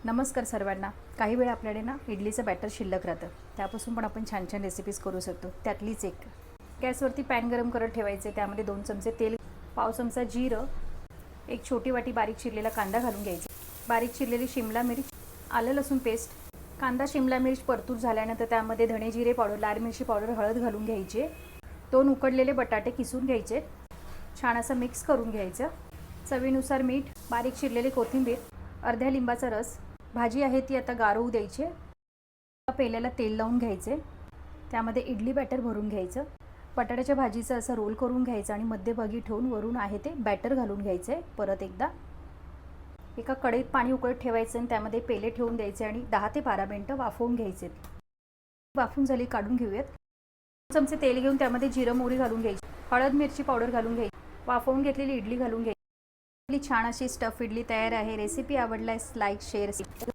नमस्कार सर्वांना. काही वेळ आपल्याकडे ना इडलीचं बॅटर शिल्लक राहतं, त्यापासून पण आपण छान छान रेसिपीज करू शकतो. त्यातलीच एक गॅसवरती पॅन गरम करत ठेवायचे. त्यामध्ये 2 चमचे तेल, पाव चमचा जिरं, एक छोटी वाटी बारीक चिरलेला कांदा घालून घ्यायचा, बारीक चिरलेली शिमला मिरच, आलं लसूण पेस्ट. कांदा शिमला मिरच परतूर झाल्यानंतर त्यामध्ये धणे जिरे पावडर, लाल मिरची पावडर, हळद घालून घ्यायचे. 2 उकडलेले बटाटे किसून घ्यायचे, छान असं मिक्स करून घ्यायचं. चवीनुसार मीठ, बारीक चिरलेली कोथिंबीर, अर्ध्या लिंबाचा रस. भाजी आहे ती आता गार होऊ द्यायची. पेल्याला तेल लावून घ्यायचे, त्यामध्ये इडली बॅटर भरून घ्यायचं. बटाट्याच्या भाजीचं असं रोल करून घ्यायचं आणि मध्यभागी ठेवून वरून आहे ते बॅटर घालून घ्यायचे. परत एकदा एका कढईत पाणी उकळत ठेवायचं आणि त्यामध्ये पेले ठेवून द्यायचे आणि 10 ते 12 मिनिटं वाफवून घ्यायचे. वाफवून झाली काढून घेऊयात. 2 चमचे तेल घेऊन त्यामध्ये जिरं मोहरी घालून घ्यायची, हळद मिरची पावडर घालून घ्यायची, वाफवून घेतलेली इडली घालून घ्यायची. छान अशी स्टफ इडली तयार आहे. रेसिपी आवडल्यास लाईक शेअर